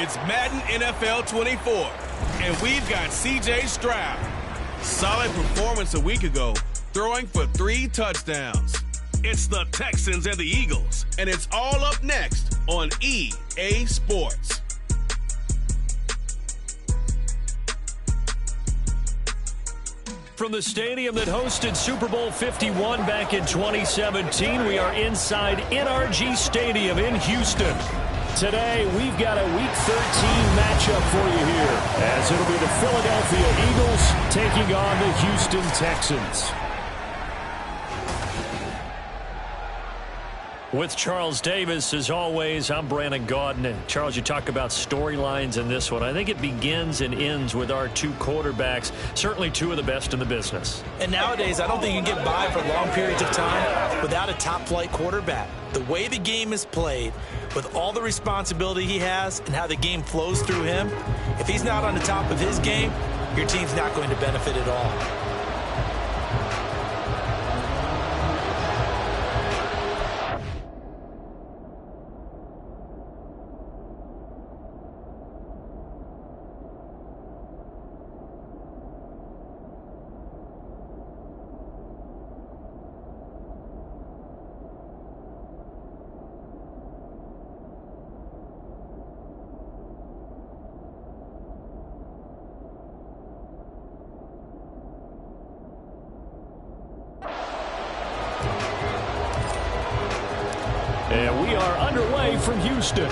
It's Madden NFL 24, and we've got C.J. Stroud. Solid performance a week ago, throwing for 3 touchdowns. It's the Texans and the Eagles, and it's all up next on EA Sports. From the stadium that hosted Super Bowl 51 back in 2017, we are inside NRG Stadium in Houston. Today, we've got a Week 13 matchup for you here, as it'll be the Philadelphia Eagles taking on the Houston Texans. With Charles Davis, as always, I'm Brandon Gaudin. And Charles, you talk about storylines in this one. I think it begins and ends with our 2 quarterbacks, certainly 2 of the best in the business. And nowadays, I don't think you can get by for long periods of time without a top-flight quarterback. The way the game is played, with all the responsibility he has and how the game flows through him, if he's not on the top of his game, your team's not going to benefit at all. And we are underway from Houston.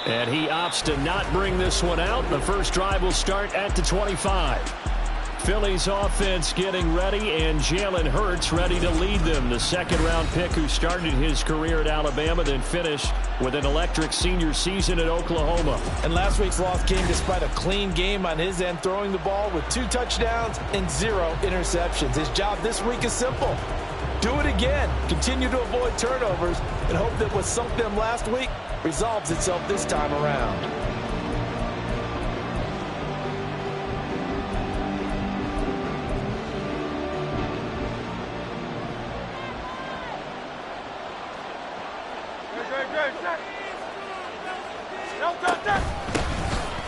And he opts to not bring this one out. The first drive will start at the 25. Philly's offense getting ready, and Jalen Hurts ready to lead them. The second-round pick who started his career at Alabama, then finished with an electric senior season at Oklahoma. And last week's loss came despite a clean game on his end, throwing the ball with 2 touchdowns and 0 interceptions. His job this week is simple. Do it again. Continue to avoid turnovers and hope that what sunk them last week resolves itself this time around.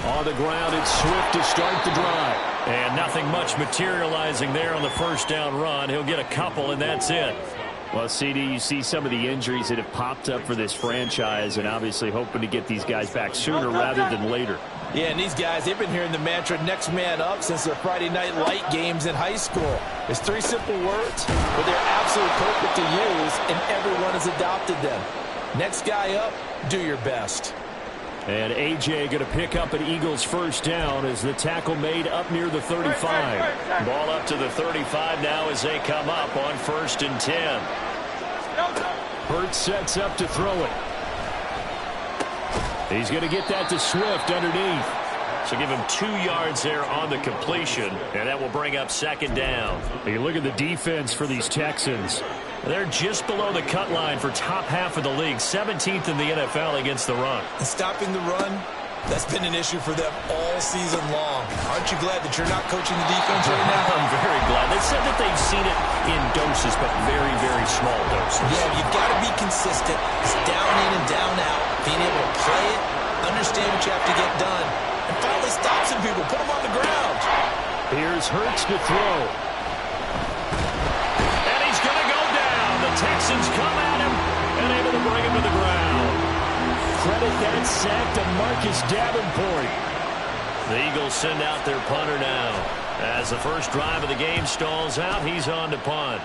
On the ground, it's Swift to start the drive. And nothing much materializing there on the first down run. He'll get a couple, and that's it. Well, CD, you see some of the injuries that have popped up for this franchise, and obviously hoping to get these guys back sooner rather than later. Yeah, and these guys, they've been hearing the mantra next man up since their Friday night light games in high school. It's 3 simple words, but they're absolutely perfect to use, and everyone has adopted them. Next guy up, do your best. And A.J. going to pick up an Eagles first down as the tackle made up near the 35. Ball up to the 35 now as they come up on 1st and 10. Hurts sets up to throw it. He's going to get that to Swift underneath. So give him 2 yards there on the completion, and that will bring up 2nd down. You look at the defense for these Texans. They're just below the cut line for top half of the league, 17th in the NFL against the run. And stopping the run, that's been an issue for them all season long. Aren't you glad that you're not coaching the defense right now? I'm very glad. They said that they've seen it in doses, but very, very small doses. Yeah, you've got to be consistent. It's down in and down out. Being able to play it, understand what you have to get done, and finally stop some people, put them on the ground. Here's Hurts to throw. Texans come at him and able to bring him to the ground. Credit that sack to Marcus Davenport. The Eagles send out their punter now. As the first drive of the game stalls out, he's on to punt.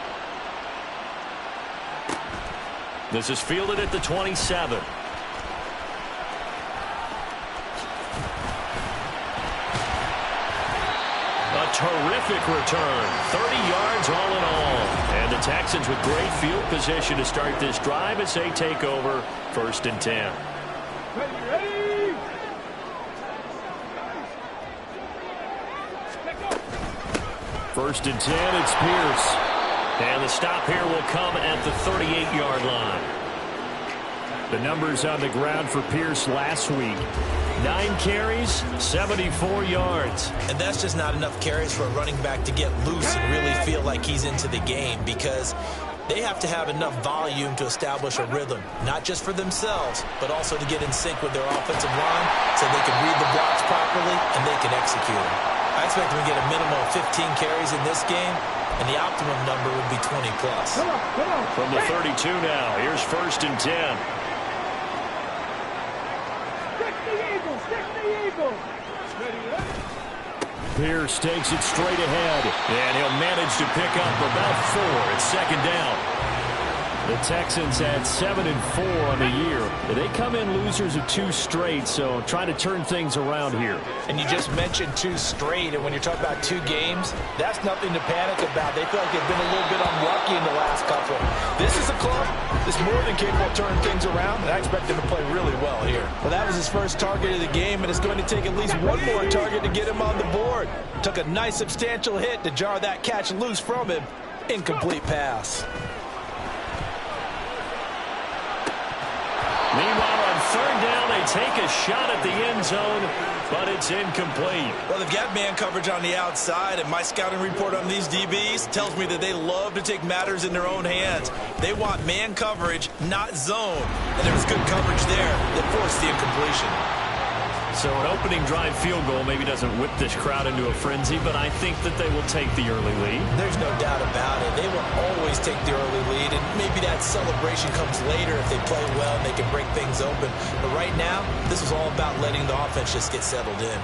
This is fielded at the 27. A terrific return. 30 yards all in all. And the Texans with great field position to start this drive as they take over 1st and 10. First and 10, it's Pierce. And the stop here will come at the 38-yard line. The numbers on the ground for Pierce last week. 9 carries, 74 yards. And that's just not enough carries for a running back to get loose and really feel like he's into the game, because They have to have enough volume to establish a rhythm, not just for themselves, but also to get in sync with their offensive line so they can read the blocks properly and they can execute them. I expect them to get a minimum of 15 carries in this game, and the optimum number would be 20 plus. From the 32 now, here's 1st and 10. Pierce takes it straight ahead, and he'll manage to pick up about 4. It's 2nd down. The Texans had 7-4 on the year. They come in losers of 2 straight, so trying to turn things around here. And you just mentioned 2 straight, and when you're talking about 2 games, that's nothing to panic about. They feel like they've been a little bit unlucky in the last couple. This is a club that's more than capable of turning things around, and I expect them to play really well here. Well, that was his first target of the game, and it's going to take at least one more target to get him on the board. Took a nice substantial hit to jar that catch loose from him. Incomplete pass. Meanwhile, on 3rd down, they take a shot at the end zone, but it's incomplete. Well, they've got man coverage on the outside, and my scouting report on these DBs tells me that they love to take matters in their own hands. They want man coverage, not zone. And there was good coverage there that forced the incompletion. So an opening drive field goal maybe doesn't whip this crowd into a frenzy, but I think that they will take the early lead. There's no doubt about it. They will always take the early lead, and maybe that celebration comes later if they play well and they can break things open. But right now, this is all about letting the offense just get settled in.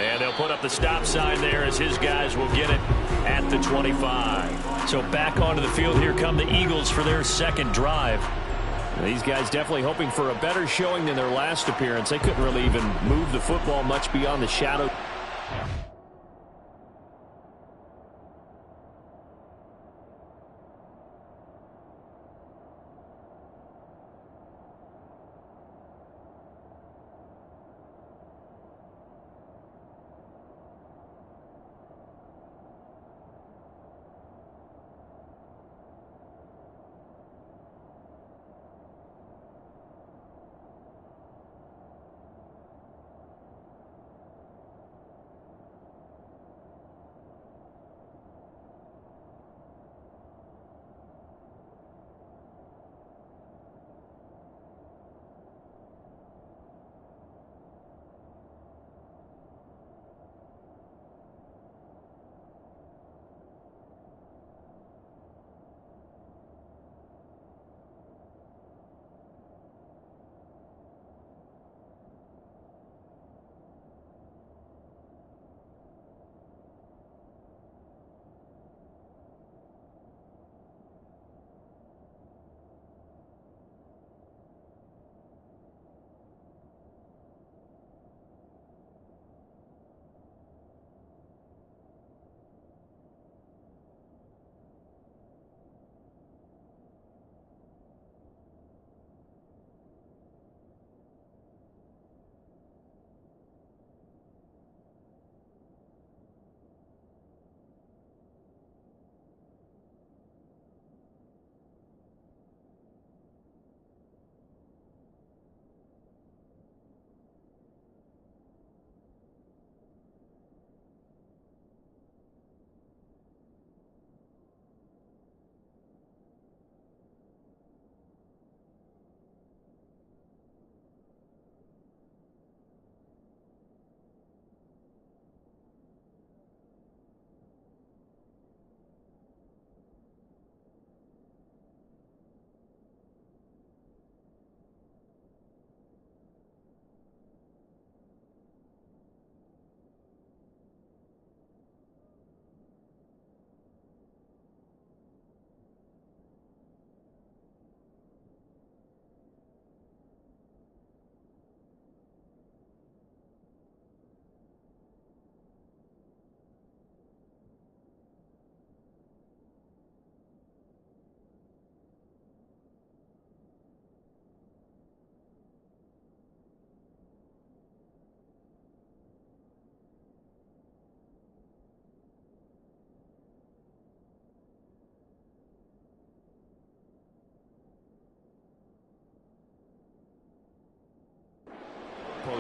And they'll put up the stop sign there as his guys will get it at the 25. So back onto the field, here come the Eagles for their 2nd drive. These guys definitely hoping for a better showing than their last appearance. They couldn't really even move the football much beyond the shadow.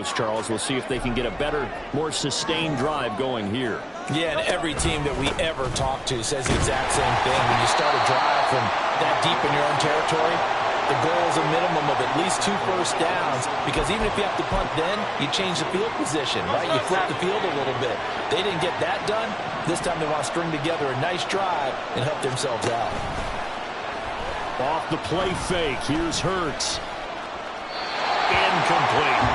goes, Charles. We'll see if they can get a better, more sustained drive going here. Yeah, and every team that we ever talk to says the exact same thing. When you start a drive from that deep in your own territory, the goal is a minimum of at least 2 first downs, because even if you have to punt then, you change the field position, right? You flip the field a little bit. They didn't get that done. This time they want to string together a nice drive and help themselves out. Off the play fake, here's Hurts. Incomplete.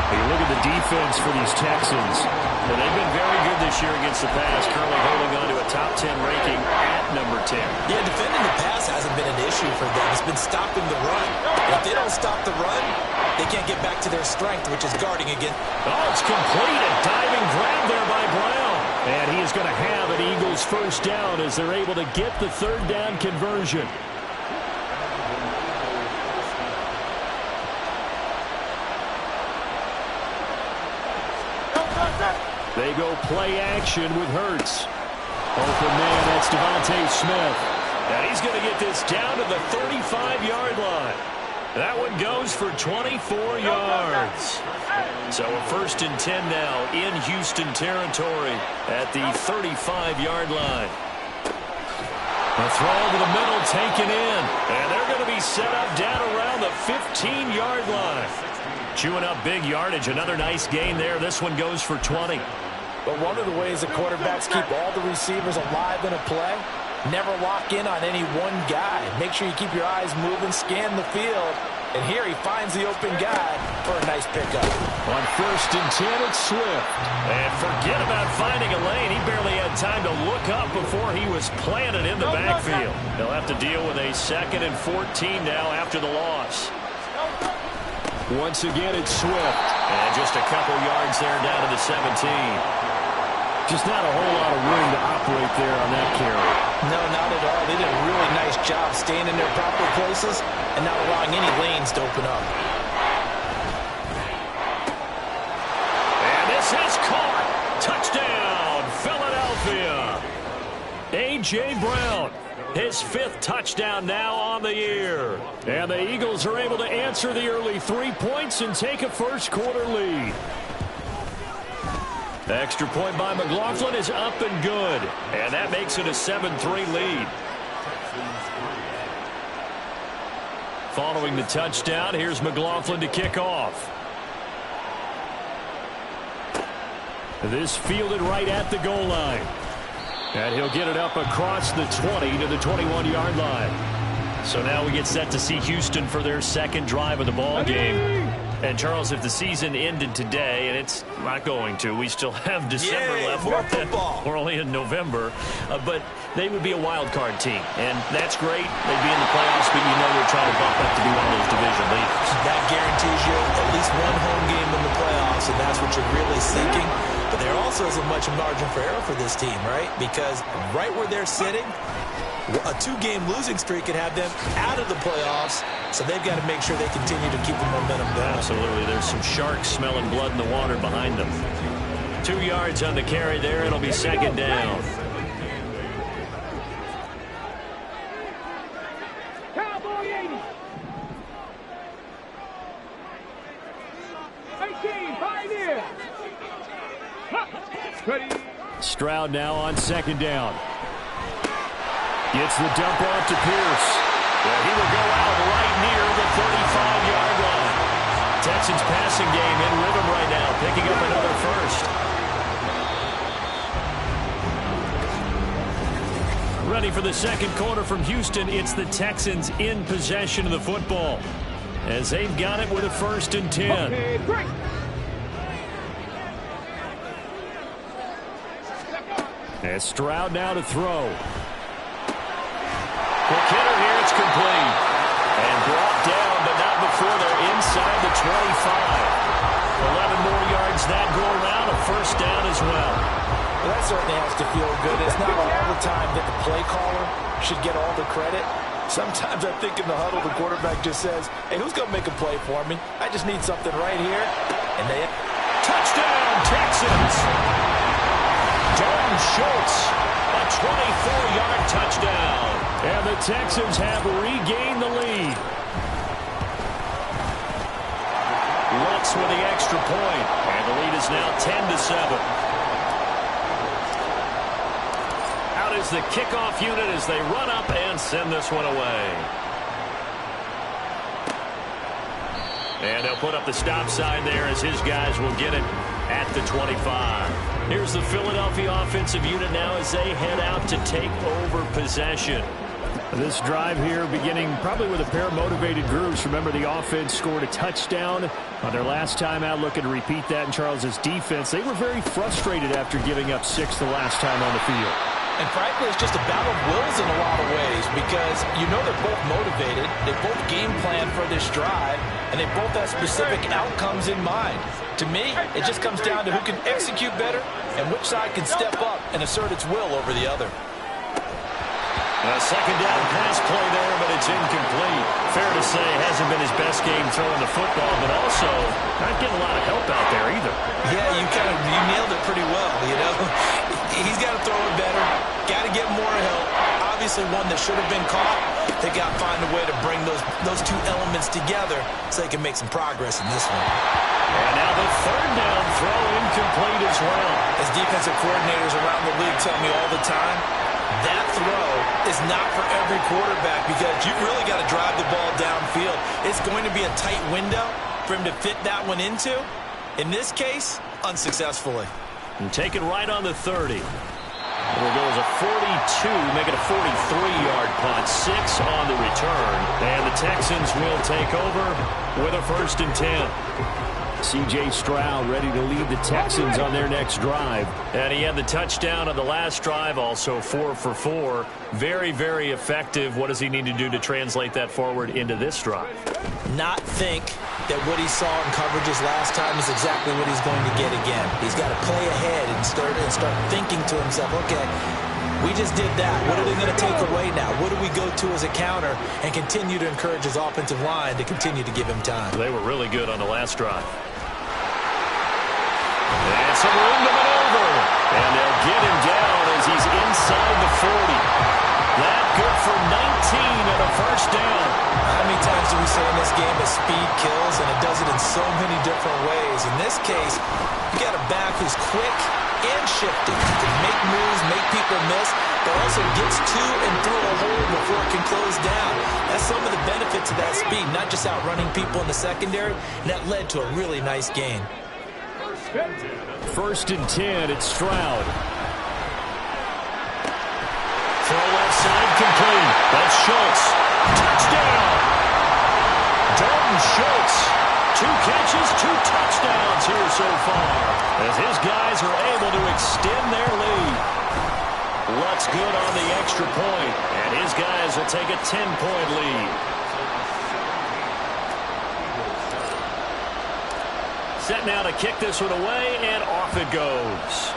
Hey, look at the defense for these Texans. Well, they've been very good this year against the pass, currently holding on to a top 10 ranking at number 10. Yeah, defending the pass hasn't been an issue for them. It's been stopping the run. If they don't stop the run, they can't get back to their strength, which is guarding again. Oh, it's complete. A diving grab there by Brown. And he is going to have an Eagles first down as they're able to get the third down conversion. They go play action with Hurts. Open man, that's Devontae Smith. And he's going to get this down to the 35-yard line. That one goes for 24 yards. So a 1st and 10 now in Houston territory at the 35-yard line. A throw to the middle taken in. And they're going to be set up down around the 15-yard line. Chewing up big yardage. Another nice gain there. This one goes for 20. But one of the ways the quarterbacks keep all the receivers alive in a play, never lock in on any one guy. Make sure you keep your eyes moving, scan the field. And here he finds the open guy for a nice pickup. On 1st and 10, it's Swift. And forget about finding a lane. He barely had time to look up before he was planted in the backfield. They'll have to deal with a 2nd and 14 now after the loss. Once again, it's Swift. And just a couple yards there down to the 17. Just not a whole lot of room to operate there on that carry. No, not at all. They did a really nice job staying in their proper places and not allowing any lanes to open up. And this is caught. Touchdown, Philadelphia. A.J. Brown, his 5th touchdown now on the year. And the Eagles are able to answer the early 3 points and take a first-quarter lead. The extra point by McLaughlin is up and good. And that makes it a 7-3 lead. Following the touchdown, here's McLaughlin to kick off. This fielded right at the goal line. And he'll get it up across the 20 to the 21-yard line. So now we get set to see Houston for their 2nd drive of the ball game. And, Charles, if the season ended today, and it's not going to, we still have December left. More football. We're only in November. But they would be a wild card team. And that's great. They'd be in the playoffs, but you know they're trying to bump up to be one of those division leaders. That guarantees you at least one home game in the playoffs, and that's what you're really seeking. But there also isn't much margin for error for this team, right? Because right where they're sitting, a 2-game losing streak could have them out of the playoffs, so they've got to make sure they continue to keep the momentum going. Absolutely. There's some sharks smelling blood in the water behind them. 2 yards on the carry there. It'll be 2nd down. Cowboy 80. 18, Pioneer. Ready. Stroud now on 2nd down. Gets the dump off to Pierce. Well, he will go out right near the 35-yard line. Texans passing game in rhythm right now, picking up another first. Ready for the 2nd quarter from Houston. It's the Texans in possession of the football as they've got it with a 1st and 10. Okay, break. And Stroud now to throw. Quick hitter here, it's complete. And brought down, but not before they're inside the 25. 11 more yards that go around, a 1st down as well. Well, that certainly has to feel good. It's not all the time that the play caller should get all the credit. Sometimes I think in the huddle, the quarterback just says, hey, who's going to make a play for me? I just need something right here. And they... Touchdown, Texans! Dalton Schultz, a 24-yard touchdown. And the Texans have regained the lead. connects with the extra point, and the lead is now 10-7. Out is the kickoff unit as they run up and send this one away. And they'll put up the stop sign there as his guys will get it at the 25. Here's the Philadelphia offensive unit now as they head out to take over possession. This drive here beginning probably with a pair of motivated groups. Remember, the offense scored a touchdown on their last time out, looking to repeat that in Charles's defense. They were very frustrated after giving up 6 the last time on the field. And frankly, it's just a battle of wills in a lot of ways because you know they're both motivated. They both game plan for this drive, and they both have specific outcomes in mind. To me, it just comes down to who can execute better and which side can step up and assert its will over the other. A second down pass play there, but it's incomplete. Fair to say, hasn't been his best game throwing the football, but also not getting a lot of help out there either. Yeah, you nailed it pretty well, you know. He's got to throw it better, got to get more help. Obviously one that should have been caught. They got to find a way to bring those two elements together so they can make some progress in this one. And now the third down throw incomplete as well. As defensive coordinators around the league tell me all the time, that throw is not for every quarterback because you've really got to drive the ball downfield. It's going to be a tight window for him to fit that one into. In this case, unsuccessfully. And take it right on the 30. There goes a 42, make it a 43-yard punt, 6 on the return. And the Texans will take over with a 1st and 10. C.J. Stroud ready to lead the Texans on their next drive. And he had the touchdown on the last drive, also 4 for 4. Very, very effective. What does he need to do to translate that forward into this drive? Not think that what he saw in coverages last time is exactly what he's going to get again. He's got to play ahead and start thinking to himself, okay, we just did that. What are they going to take away now? What do we go to as a counter? And continue to encourage his offensive line to continue to give him time. They were really good on the last drive. And some room to maneuver. And they'll get him down as he's inside the 40. That good for 19 and a 1st down. How many times do we say in this game that speed kills, and it does it in so many different ways? In this case, you got a back who's quick and shifty. He can make moves, make people miss, but also gets to and through a hole before it can close down. That's some of the benefits of that speed, not just outrunning people in the secondary, and that led to a really nice gain. 1st and 10, it's Stroud. Throw left side complete. That's Schultz. Touchdown! Dalton Schultz. 2 catches, 2 touchdowns here so far as his guys are able to extend their lead. What's good on the extra point, and his guys will take a 10-point lead. Set now to kick this one away, and off it goes.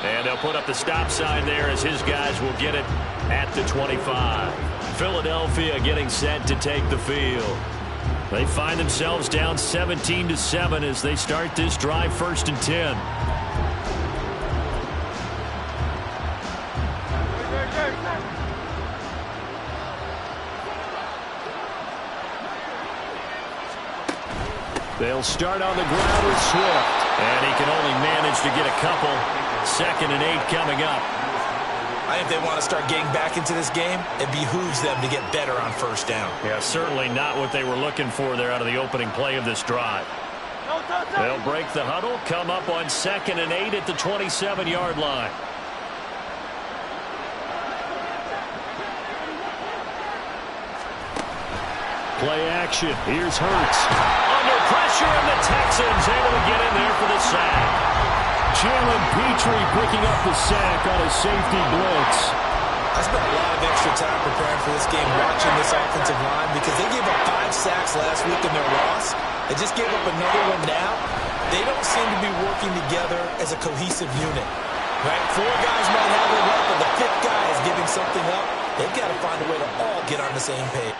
And they'll put up the stop sign there as his guys will get it at the 25. Philadelphia getting set to take the field. They find themselves down 17-7 as they start this drive, 1st and 10. They'll start on the ground with Swift. And he can only manage to get a couple. 2nd and 8 coming up. I think they want to start getting back into this game. It behooves them to get better on 1st down. Yeah, certainly not what they were looking for there out of the opening play of this drive. They'll break the huddle, come up on 2nd and 8 at the 27-yard line. Play action. Here's Hurts. Under pressure, and the Texans able to get in there for the sack. Jalen Petrie picking up the sack on a safety blitz. I spent a lot of extra time preparing for this game watching this offensive line because they gave up 5 sacks last week in their loss. They just gave up another one now. They don't seem to be working together as a cohesive unit. Right? 4 guys might have it up, but the 5th guy is giving something up. They've got to find a way to all get on the same page.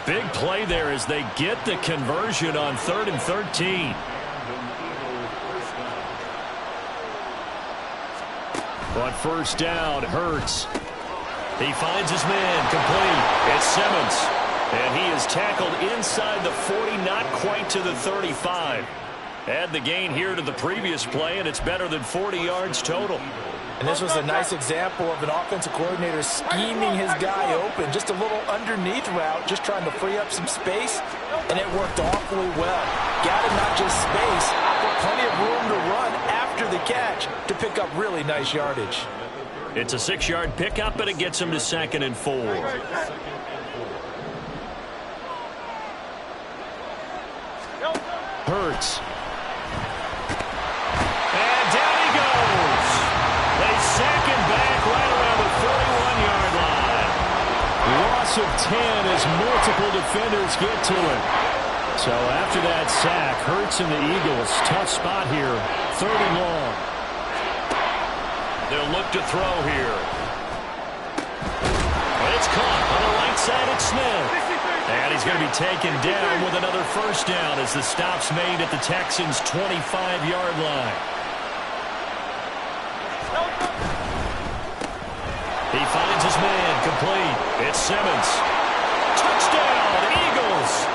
Big play there as they get the conversion on 3rd and 13. On first down, Hurts. He finds his man, complete. It's Simmons. And he is tackled inside the 40, not quite to the 35. Add the gain here to the previous play, and it's better than 40 yards total. And this was a nice example of an offensive coordinator scheming his guy open. Just a little underneath route, just trying to free up some space, and it worked awfully well. Got him not just space, but plenty of room to run after the catch to pick up really nice yardage. It's a 6-yard pickup, and it gets him to 2nd and 4. Hurts. And down he goes. They sack him back right around the 41-yard line. Loss of 10 as multiple defenders get to it. So after that sack, Hurts and the Eagles, tough spot here, 3rd and long. They'll look to throw here. And it's caught on the right side. It's Smith. And he's going to be taken down with another first down as the stop's made at the Texans' 25-yard line. He finds his man, complete. It's Simmons. Touchdown, Eagles!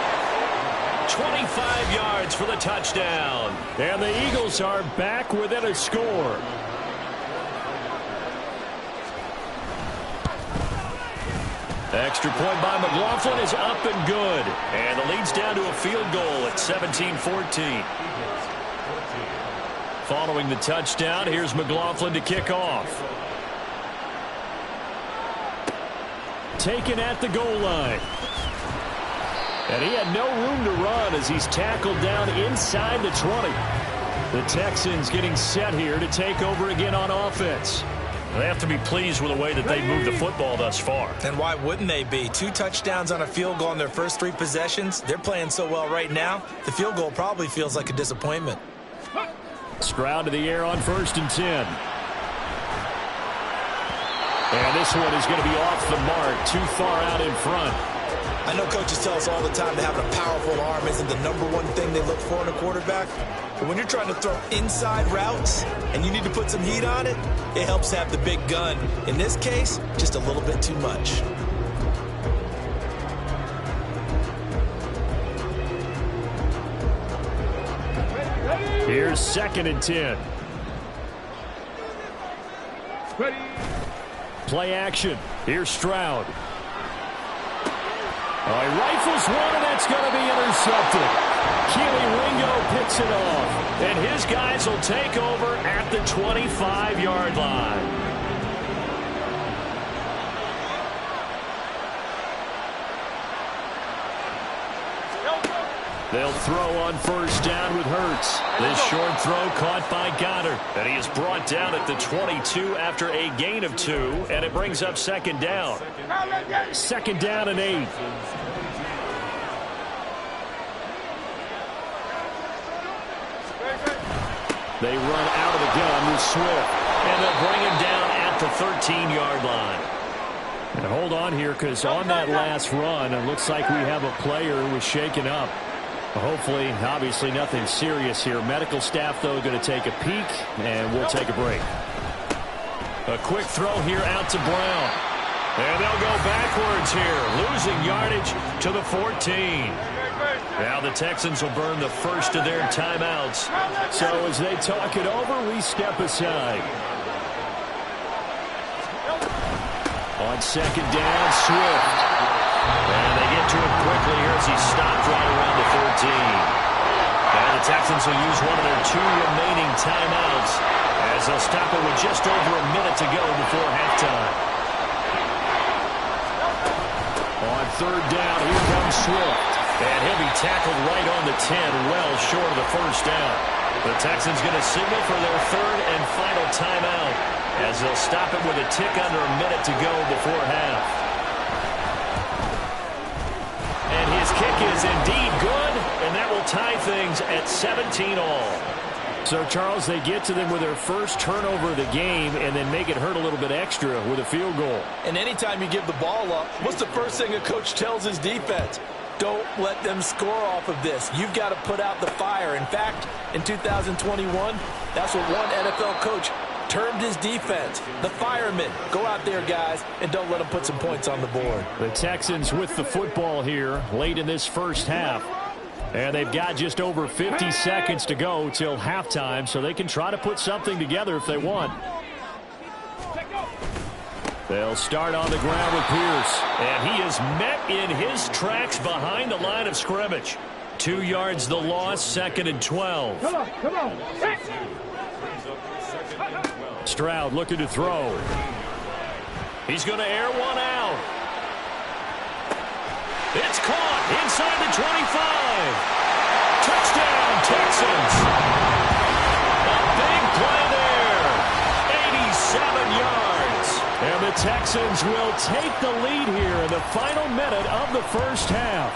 25 yards for the touchdown. And the Eagles are back within a score. Extra point by McLaughlin is up and good. And the lead's down to a field goal at 17-14. Following the touchdown, here's McLaughlin to kick off. Taken at the goal line. And he had no room to run as he's tackled down inside the 20. The Texans getting set here to take over again on offense. They have to be pleased with the way that they moved the football thus far. And why wouldn't they be? 2 touchdowns on a field goal in their first 3 possessions. They're playing so well right now, the field goal probably feels like a disappointment. Stroud to the air on 1st and 10. And this one is going to be off the mark, too far out in front. I know coaches tell us all the time that having a powerful arm isn't the #1 thing they look for in a quarterback. But when you're trying to throw inside routes and you need to put some heat on it, it helps to have the big gun. In this case, just a little bit too much. Here's 2nd and 10. Play action. Here's Stroud. He rifles one, and that's going to be intercepted. Keely Ringo picks it off, and his guys will take over at the 25-yard line. They'll throw on first down with Hurts. This short throw caught by Goddard, and he is brought down at the 22 after a gain of 2, and it brings up 2nd down. 2nd down and 8. They run out of the gun with Swift, and they'll bring him down at the 13-yard line. And hold on here, because on that last run, it looks like we have a player who was shaken up. Hopefully, obviously, nothing serious here. Medical staff, though, going to take a peek, and we'll take a break. A quick throw here out to Brown. And they'll go backwards here, losing yardage to the 14. Now the Texans will burn the first of their timeouts. So as they talk it over, we step aside. On 2nd down, Swift. And they get to it quickly here as he stopped right around the 14. And the Texans will use one of their 2 remaining timeouts as they'll stop it with just over a minute to go before halftime. On 3rd down, here comes Swift. And he'll be tackled right on the 10, well short of the first down. The Texans going to signal for their 3rd and final timeout as they'll stop it with a tick under a minute to go before half. And his kick is indeed good, and that will tie things at 17 all. So, Charles, they get to them with their first turnover of the game and then make it hurt a little bit extra with a field goal. And anytime you give the ball up, what's the first thing a coach tells his defense? Don't let them score off of this. You've got to put out the fire. In fact, in 2021, that's what one NFL coach Termed his defense, the firemen. Go out there, guys, and don't let them put some points on the board. The Texans with the football here late in this first half. And they've got just over 50 seconds to go till halftime, so they can try to put something together if they want. They'll start on the ground with Pierce. And he is met in his tracks behind the line of scrimmage. 2 yards the loss, 2nd and 12. Come on. Stroud looking to throw. He's going to air one out. It's caught inside the 25. Touchdown, Texans. A big play there. 87 yards. And the Texans will take the lead here in the final minute of the first half.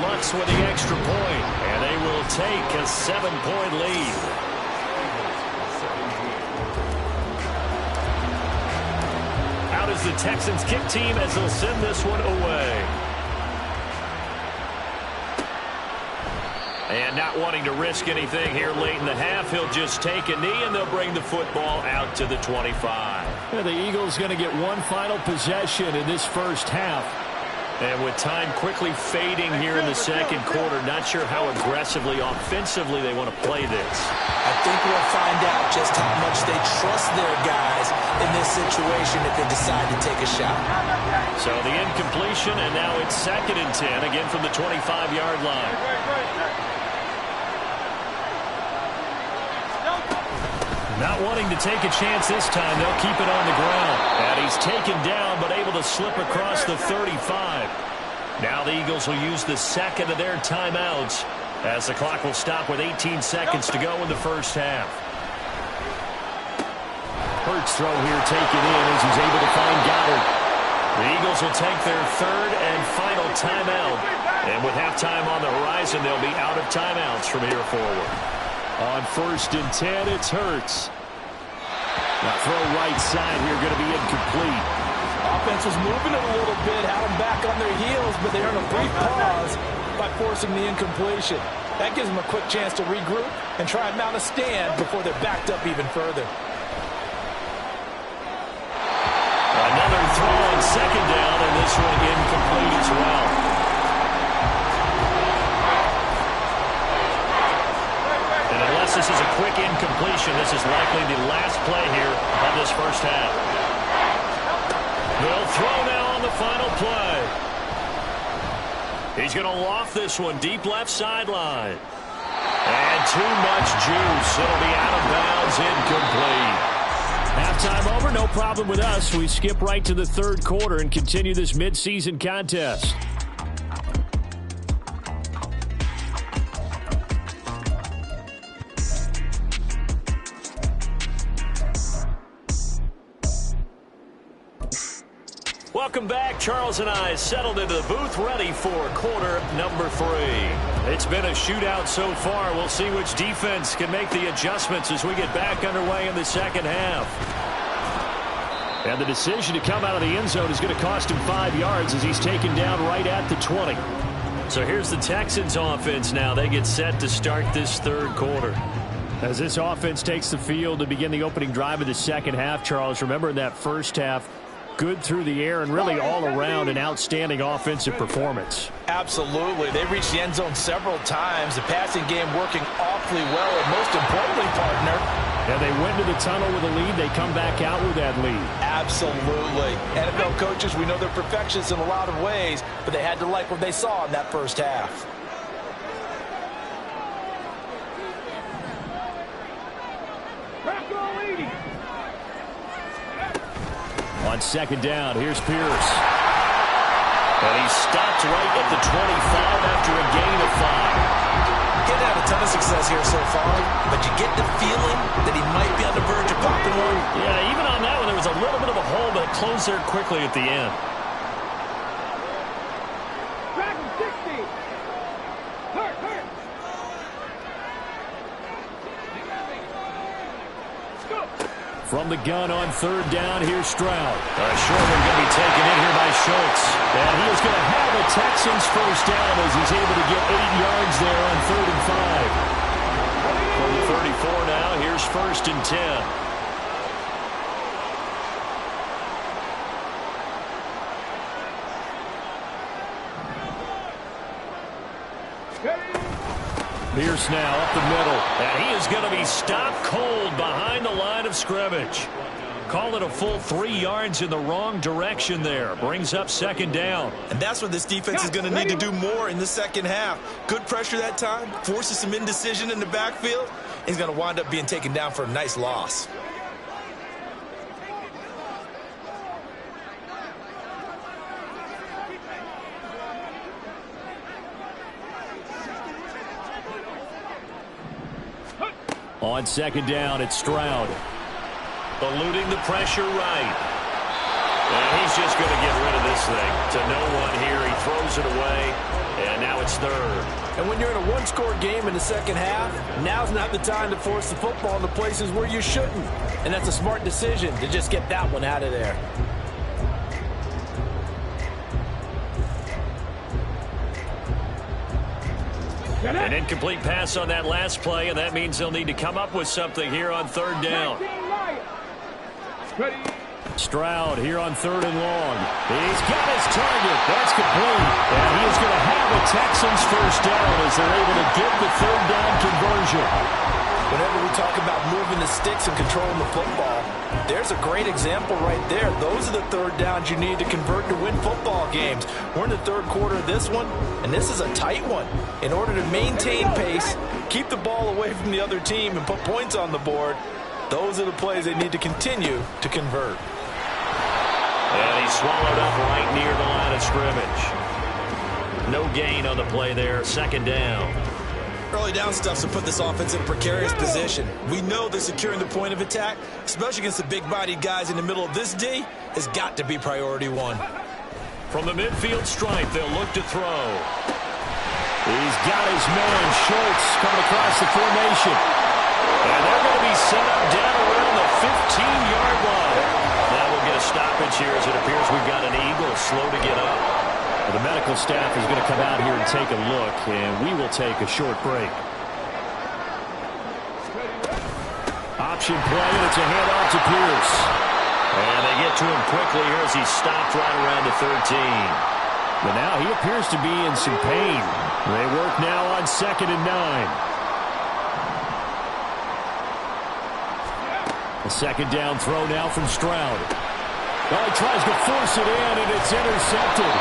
Lutz with the extra point, and they will take a 7-point lead. Out is the Texans kick team as they'll send this one away. And not wanting to risk anything here late in the half, he'll just take a knee and they'll bring the football out to the 25. Yeah, the Eagles going to get one final possession in this first half. And with time quickly fading here in the second quarter, not sure how aggressively, offensively they want to play this. I think we'll find out just how much they trust their guys in this situation if they decide to take a shot. So the incompletion, and now it's 2nd and 10, again from the 25-yard line. Not wanting to take a chance this time, they'll keep it on the ground. And he's taken down, but able to slip across the 35. Now the Eagles will use the second of their timeouts as the clock will stop with 18 seconds to go in the first half. Hurts throw here taken in as he's able to find Goddard. The Eagles will take their third and final timeout. And with halftime on the horizon, they'll be out of timeouts from here forward. On 1st and 10, it's Hurts. Now throw right side here, going to be incomplete. Offense was moving it a little bit, had them back on their heels, but they earned a brief pause by forcing the incompletion. That gives them a quick chance to regroup and try and mount a stand before they're backed up even further. Another throw on 2nd down, and this one incomplete as well. This is a quick incompletion. This is likely the last play here of this first half. They'll throw now on the final play. He's going to loft this one deep left sideline. And too much juice. It'll be out of bounds, incomplete. Halftime over, no problem with us. We skip right to the third quarter and continue this midseason contest. Welcome back. Charles and I settled into the booth ready for quarter number 3. It's been a shootout so far. We'll see which defense can make the adjustments as we get back underway in the second half. And the decision to come out of the end zone is going to cost him 5 yards as he's taken down right at the 20. So here's the Texans offense now. They get set to start this third quarter. As this offense takes the field to begin the opening drive of the second half, Charles, remember in that first half, good through the air and really all around an outstanding offensive performance. Absolutely. They reached the end zone several times. The passing game working awfully well, and most importantly, partner. And they went to the tunnel with a lead. They come back out with that lead. Absolutely. NFL coaches, we know they're perfectionists in a lot of ways, but they had to like what they saw in that first half. On 2nd down, here's Pierce. And he stopped right at the 25 after a gain of 5. Getting had a ton of success here so far, but you get the feeling that he might be on the verge of popping one. Yeah, even on that one, there was a little bit of a hole, but it closed there quickly at the end. From the gun on 3rd down, here's Stroud. Short one going to be taken in here by Schultz. And he is going to have a Texans first down as he's able to get 8 yards there on 3rd and 5. From the 34 now, here's 1st and 10. Pierce now up the middle, and he is going to be stopped cold behind the line of scrimmage. Call it a full 3 yards in the wrong direction there. Brings up second down. And that's what this defense is going to need to do more in the second half. Good pressure that time, forces some indecision in the backfield. He's going to wind up being taken down for a nice loss. On second down, it's Stroud. Eluding the pressure right. And he's just going to get rid of this thing to no one here. He throws it away, and now it's third. And when you're in a one-score game in the second half, now's not the time to force the football in the places where you shouldn't. And that's a smart decision to just get that one out of there. An incomplete pass on that last play, and that means they'll need to come up with something here on third down. Stroud here on third and long. He's got his target. That's complete. And he is going to have the Texans first down as they're able to get the third down conversion. Whenever we talk about moving the sticks and controlling the football, there's a great example right there. Those are the third downs you need to convert to win football games. We're in the third quarter of this one, and this is a tight one. In order to maintain pace, keep the ball away from the other team, and put points on the board, those are the plays they need to continue to convert. And he's swallowed up right near the line of scrimmage. No gain on the play there. Second down. Early down stuff to put this offense in a precarious position. We know that securing the point of attack, especially against the big-bodied guys in the middle of this D, has got to be priority one. From the midfield stripe, they'll look to throw. He's got his man, Schultz, coming across the formation. And they're going to be set up down around the 15-yard line. Now we'll get a stoppage here as it appears we've got an Eagle slow to get up. The medical staff is going to come out here and take a look, and we will take a short break. Option play, and it's a handoff to Pierce. And they get to him quickly here as he's stopped right around the 13. But now he appears to be in some pain. They work now on 2nd and 9. A second down throw now from Stroud. Well, he tries to force it in, and it's intercepted.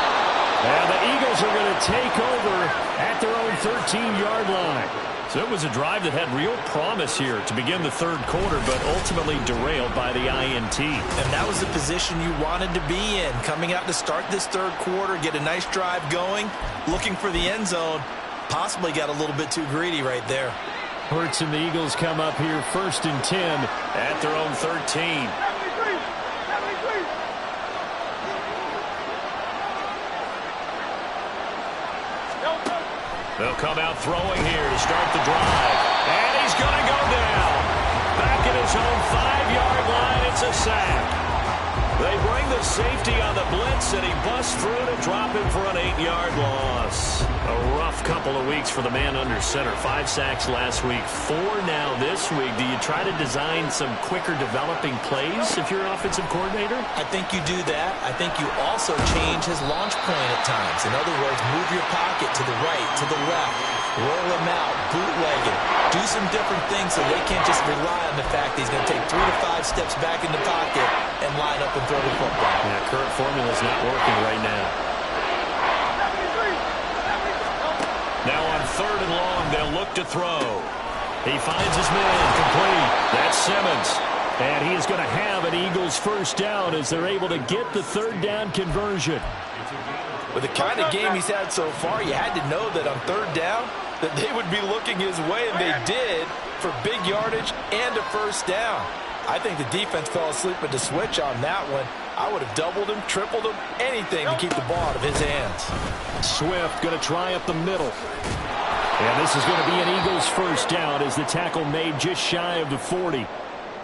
And the Eagles are going to take over at their own 13-yard line. So it was a drive that had real promise here to begin the third quarter, but ultimately derailed by the INT. And that was the position you wanted to be in. Coming out to start this third quarter, get a nice drive going, looking for the end zone. Possibly got a little bit too greedy right there. Hurts and the Eagles come up here 1st and 10 at their own 13. They'll come out throwing here to start the drive. And he's going to go down. Back at his own 5-yard line, it's a sack. They bring the safety on the blitz, and he busts through to drop him for an 8-yard loss. A rough couple of weeks for the man under center. 5 sacks last week, 4 now this week. Do you try to design some quicker developing plays if you're an offensive coordinator? I think you do that. I think you also change his launch point at times. In other words, move your pocket to the right, to the left, roll him out, bootleg it. Do some different things so they can't just rely on the fact that he's going to take 3 to 5 steps back in the pocket and line up and throw the football. Yeah, current formula is not working right now. Now on 3rd and long, they'll look to throw. He finds his man complete. That's Simmons. And he is going to have an Eagles first down as they're able to get the third down conversion. With the kind of game he's had so far, you had to know that on 3rd down that they would be looking his way, and they did, for big yardage and a first down. I think the defense fell asleep at the switch on that one. I would have doubled him, tripled him, anything to keep the ball out of his hands. Swift going to try up the middle. And this is going to be an Eagles first down as the tackle made just shy of the 40.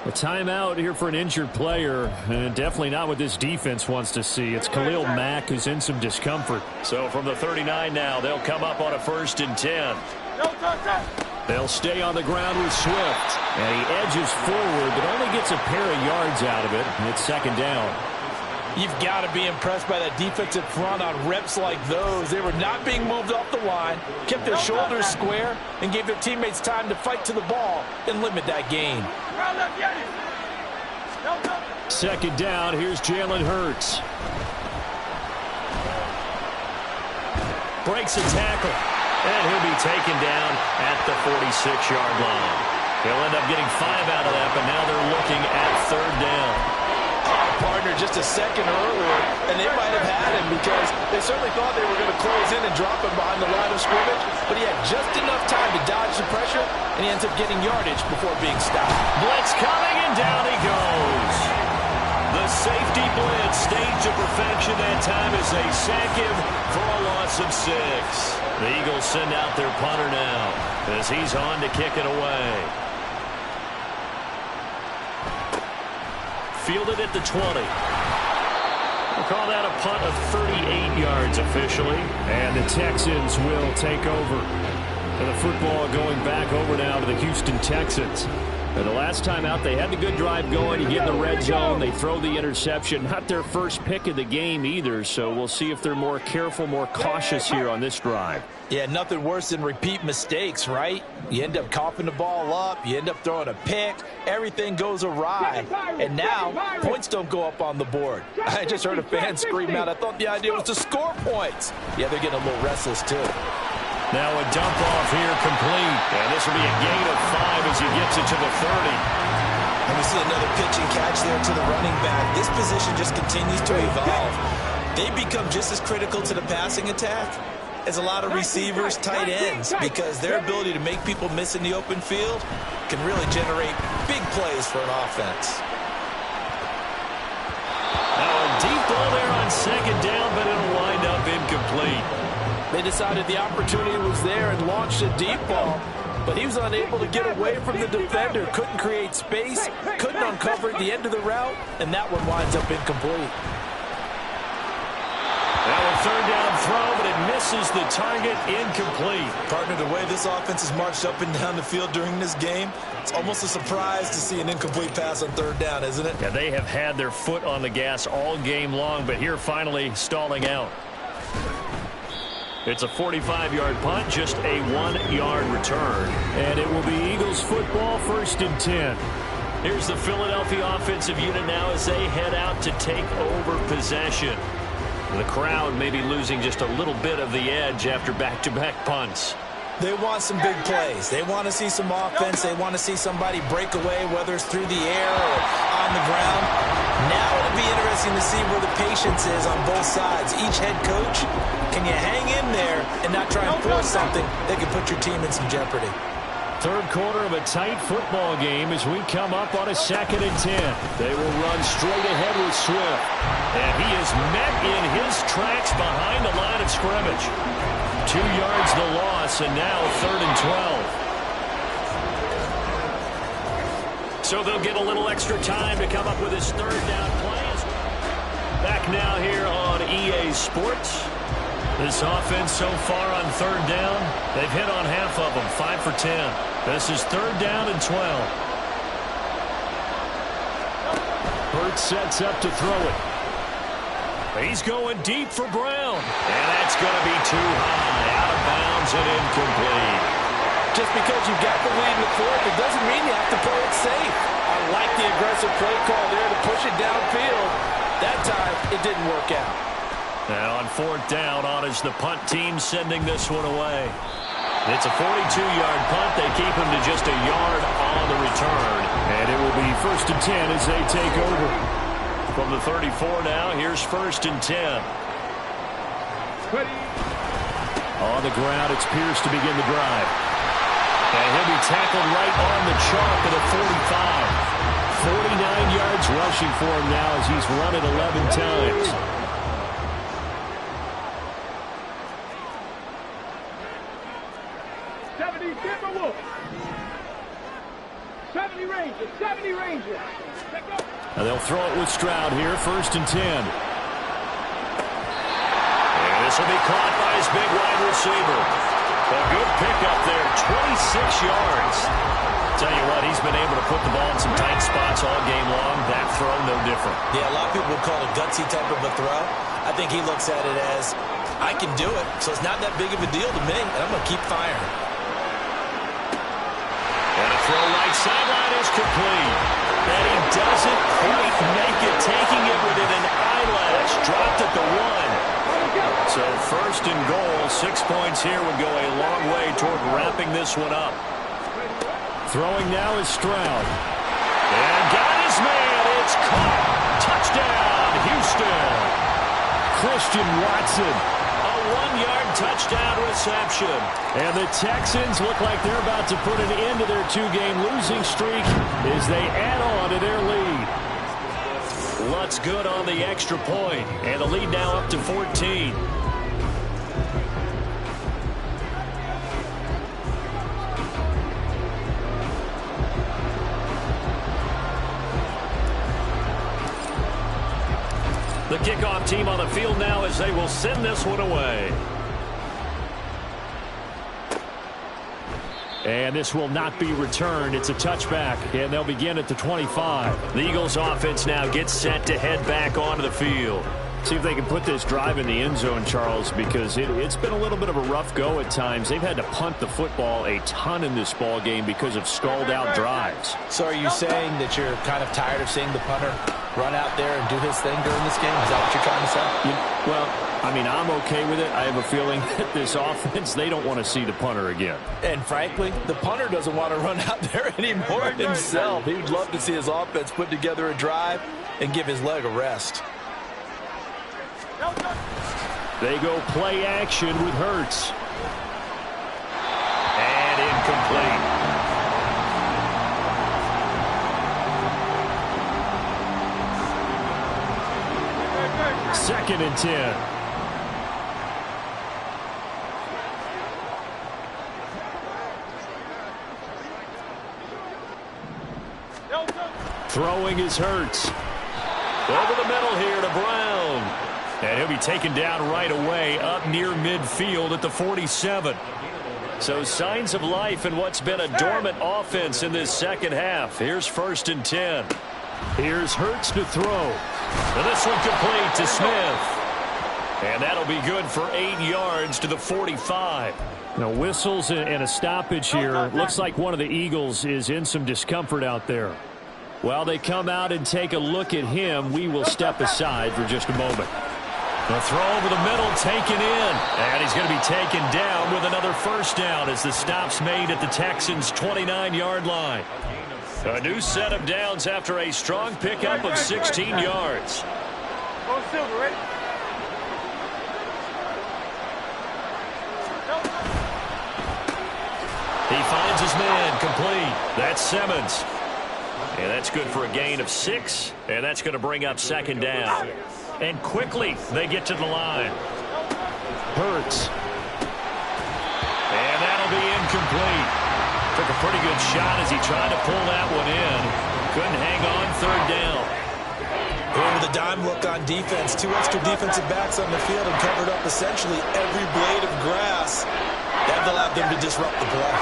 A timeout here for an injured player, and definitely not what this defense wants to see. It's Khalil Mack who's in some discomfort. So from the 39 now, they'll come up on a 1st and 10. They'll stay on the ground with Swift, and he edges forward, but only gets a pair of yards out of it. It's 2nd down. You've got to be impressed by that defensive front on reps like those. They were not being moved off the line, kept their shoulders square, and gave their teammates time to fight to the ball and limit that gain. Second down, here's Jalen Hurts. Breaks a tackle, and he'll be taken down at the 46-yard line. He'll end up getting 5 out of that, but now they're looking at third down. Partner just a second earlier, and they might have had him because they certainly thought they were going to close in and drop him behind the line of scrimmage, but he had just enough time to dodge the pressure, and he ends up getting yardage before being stopped. Blitz coming, and down he goes. The safety blitz staged to perfection that time as they sack him for a loss of 6. The Eagles send out their punter now as he's on to kick it away. Fielded at the 20. We'll call that a punt of 38 yards officially. And the Texans will take over. And the football going back over now to the Houston Texans. And the last time out, they had the good drive going. You get in the red zone, they throw the interception. Not their first pick of the game either, so we'll see if they're more careful, more cautious here on this drive. Yeah, nothing worse than repeat mistakes, right? You end up coughing the ball up, you end up throwing a pick, everything goes awry. And now, points don't go up on the board. I just heard a fan scream out, I thought the idea was to score points. Yeah, they're getting a little restless too. Now a dump off here complete. And this will be a gain of 5 as he gets it to the 30. And we see another pitch and catch there to the running back. This position just continues to evolve. They become just as critical to the passing attack as a lot of receivers, tight ends, because their ability to make people miss in the open field can really generate big plays for an offense. Now a deep ball there on second down, but it'll wind up incomplete. They decided the opportunity was there and launched a deep ball, but he was unable to get away from the defender, couldn't create space, couldn't uncover the end of the route, and that one winds up incomplete. Now a third down throw, but it misses the target, incomplete. Partner, the way this offense has marched up and down the field during this game, it's almost a surprise to see an incomplete pass on third down, isn't it? Yeah, they have had their foot on the gas all game long, but here finally stalling out. It's a 45-yard punt, just a 1-yard return. And it will be Eagles football, 1st and 10. Here's the Philadelphia offensive unit now as they head out to take over possession. The crowd may be losing just a little bit of the edge after back-to-back punts. They want some big plays. They want to see some offense. They want to see somebody break away, whether it's through the air or on the ground. Now it'll be interesting to see where the patience is on both sides. Each head coach, can you hang in there and not try and force something that could put your team in some jeopardy? Third quarter of a tight football game as we come up on a 2nd and 10. They will run straight ahead with Swift. And he is met in his tracks behind the line of scrimmage. 2 yards the loss, and now 3rd and 12. So they'll get a little extra time to come up with his third down plays. Back now here on EA Sports. This offense so far on third down, they've hit on half of them, 5 for 10. This is 3rd down and 12. Hurts sets up to throw it. He's going deep for Brown. And that's going to be too high. Out of bounds and incomplete. Just because you've got the lead in the fourth, it doesn't mean you have to play it safe. I like the aggressive play call there to push it downfield. That time, it didn't work out. Now on 4th down, on is the punt team sending this one away. It's a 42-yard punt. They keep him to just a yard on the return. And it will be 1st and 10 as they take over. From the 34 now, here's 1st and 10. On the ground, it's Pierce to begin the drive. And he'll be tackled right on the chalk at a 45. 49 yards rushing for him now as he's run it 11 times. And they'll throw it with Stroud here, 1st and 10. And this will be caught by his big wide receiver. A good pickup there, 26 yards. Tell you what, he's been able to put the ball in some tight spots all game long. That throw, no different. Yeah, a lot of people would call it a gutsy type of a throw. I think he looks at it as, I can do it, so it's not that big of a deal to me, and I'm going to keep firing. And a throw right sideline is complete. And he doesn't quite make it, taking it within an eyelash. Dropped at the 1. So first and goal, 6 points here would go a long way toward wrapping this one up. Throwing now is Stroud. And got his man. It's caught. Touchdown, Houston. Christian Watson. A 1-yard touchdown reception. And the Texans look like they're about to put an end to their 2-game losing streak as they add on to their lead. Lutt's good on the extra point, and the lead now up to 14. The kickoff team on the field now as they will send this one away. And this will not be returned. It's a touchback, and they'll begin at the 25. The Eagles offense now gets set to head back onto the field. See if they can put this drive in the end zone, Charles, because it's been a little bit of a rough go at times. They've had to punt the football a ton in this ball game because of stalled-out drives. So are you saying that you're kind of tired of seeing the punter run out there and do his thing during this game? Is that what you're trying to say? Well, I mean, I'm okay with it. I have a feeling that this offense, they don't want to see the punter again. And frankly, the punter doesn't want to run out there anymore himself. He would love to see his offense put together a drive and give his leg a rest. They go play action with Hurts. And incomplete. Second and 10. Throwing is Hurts. Over the middle here to Brown. And he'll be taken down right away up near midfield at the 47. So signs of life in what's been a dormant offense in this second half. Here's first and 10. Here's Hurts to throw. And this one complete to Smith. And that'll be good for 8 yards to the 45. Now whistles and a stoppage here. Looks like one of the Eagles is in some discomfort out there. While they come out and take a look at him, we will step aside for just a moment. The throw over the middle taken in. And he's going to be taken down with another first down as the stop's made at the Texans' 29-yard line. A new set of downs after a strong pickup of 16 yards. He finds his man complete. That's Simmons. And that's good for a gain of 6. And that's going to bring up second down. And quickly they get to the line. Hurts. And that'll be incomplete. Took a pretty good shot as he tried to pull that one in. Couldn't hang on third down. With a dime look on defense, 2 extra defensive backs on the field and covered up essentially every blade of grass. That allowed them to disrupt the play.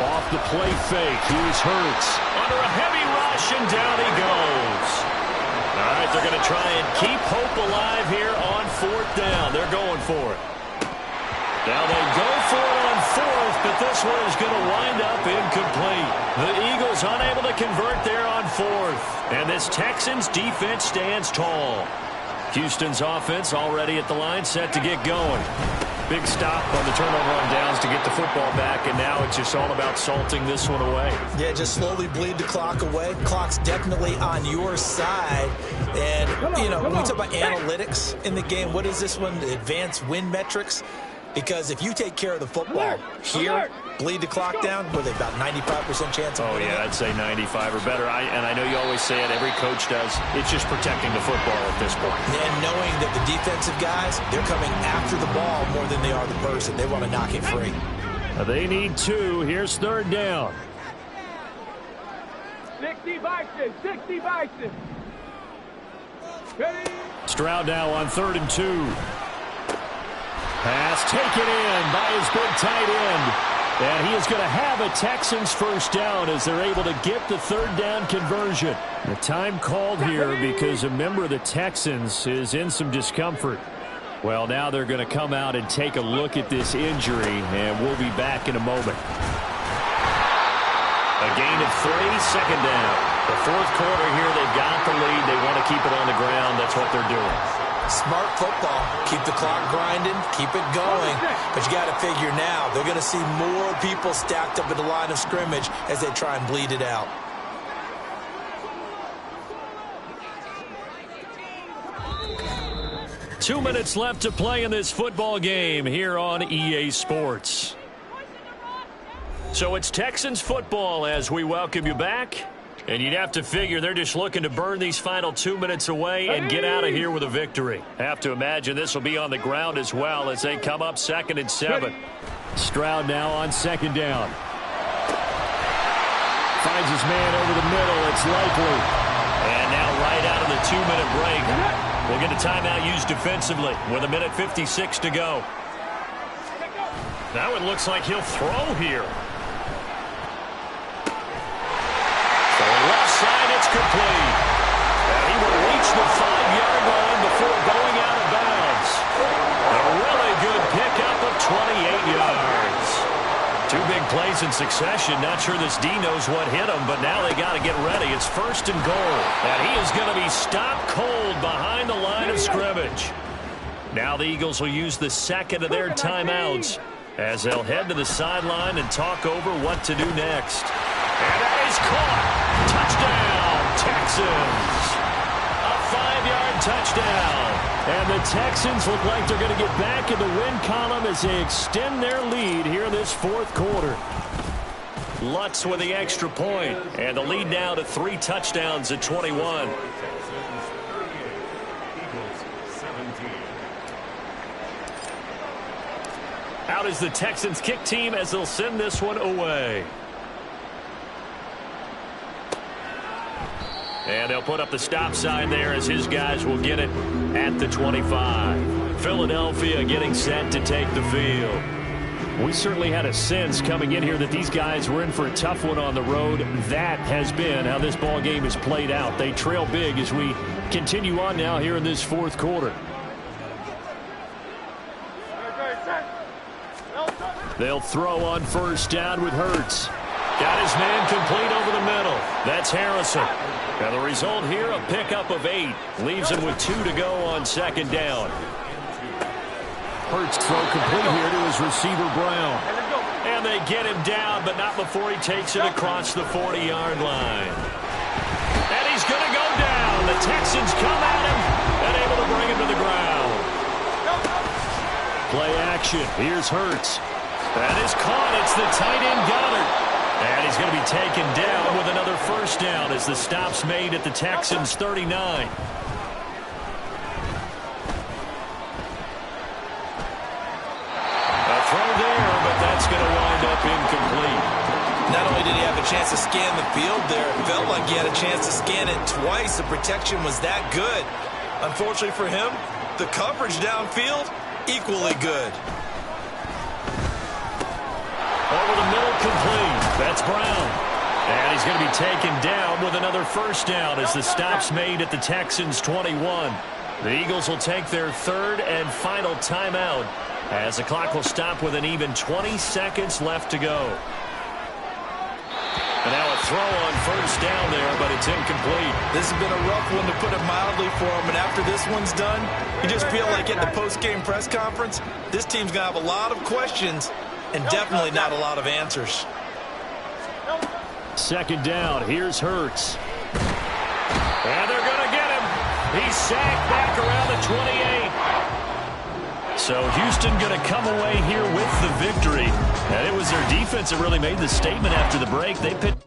Off the play fake, here's Hurts. Under a heavy rush, and down he goes. All right, they're going to try and keep hope alive here on fourth down. They're going for it. Now they go for it on fourth, but this one is going to wind up incomplete. The Eagles unable to convert there on fourth. And this Texans defense stands tall. Houston's offense already at the line, set to get going. Big stop on the turnover on downs to get the football back, and now it's just all about salting this one away. Yeah, just slowly bleed the clock away. Clock's definitely on your side. And, you know, when we talk about analytics in the game, what is this one? Advanced win metrics? Because if you take care of the football here, bleed the clock down, what are they, about 95% chance of winning? Yeah, I'd say 95 or better. And I know you always say it, every coach does. It's just protecting the football at this point. And knowing that the defensive guys, they're coming after the ball more than they are the person. They want to knock it free. They need 2. Here's third down. 60 Bison, 60 Bison. Stroud now on 3rd and 2. Pass taken in by his big tight end. And he is going to have a Texans first down as they're able to get the third down conversion. The time called here because a member of the Texans is in some discomfort. Well, now they're going to come out and take a look at this injury, and we'll be back in a moment. A gain of 3, second down. The fourth quarter here, they've got the lead. They want to keep it on the ground. That's what they're doing. Smart football. Keep the clock grinding. Keep it going. But you got to figure now, they're going to see more people stacked up at the line of scrimmage as they try and bleed it out. Two minutes left to play in this football game here on EA Sports. So it's Texans football as we welcome you back. And you'd have to figure they're just looking to burn these final 2 minutes away and get out of here with a victory. Have to imagine this will be on the ground as well as they come up 2nd and 7. Stroud now on 2nd down. Finds his man over the middle. It's Likely. And now right out of the 2-minute break, we'll get a timeout used defensively with 1:56 to go. Now it looks like he'll throw here. So left side, it's complete. And he will reach the 5-yard line before going out of bounds. A really good pickup of 28 yards. 2 big plays in succession. Not sure this D knows what hit him, but now they got to get ready. It's 1st and goal. And he is going to be stopped cold behind the line of scrimmage. Now the Eagles will use the second of their timeouts as they'll head to the sideline and talk over what to do next. And that is caught. Touchdown, Texans. A 5-yard touchdown. And the Texans look like they're going to get back in the win column as they extend their lead here in this fourth quarter. Lutz with the extra point, and the lead now to 3 touchdowns at 21. Out is the Texans kick team as they'll send this one away. And they'll put up the stop sign there as his guys will get it at the 25. Philadelphia getting set to take the field. We certainly had a sense coming in here that these guys were in for a tough one on the road. That has been how this ball game is played out. They trail big as we continue on now here in this fourth quarter. They'll throw on 1st down with Hurts. Got his man complete over the middle. That's Harrison. Now the result here, a pickup of 8. Leaves him with 2 to go on 2nd down. Hurts throw complete here to his receiver Brown. And they get him down, but not before he takes it across the 40-yard line. And he's going to go down. The Texans come at him and able to bring him to the ground. Play action. Here's Hurts. That is caught. It's the tight end Goddard. And he's going to be taken down with another 1st down as the stop's made at the Texans' 39. A throw there, but that's going to wind up incomplete. Not only did he have a chance to scan the field there, it felt like he had a chance to scan it twice. The protection was that good. Unfortunately for him, the coverage downfield, equally good. Over the middle, complete. That's Brown. And he's going to be taken down with another 1st down as the stop's made at the Texans' 21. The Eagles will take their 3rd and final timeout as the clock will stop with an even 20 seconds left to go. And now a throw on 1st down there, but it's incomplete. This has been a rough one, to put it mildly, for him. And after this one's done, you just feel like at the post-game press conference, this team's going to have a lot of questions and definitely not a lot of answers. 2nd down. Here's Hurts. And they're going to get him. He's sacked back around the 28. So Houston going to come away here with the victory. And it was their defense that really made the statement after the break. They picked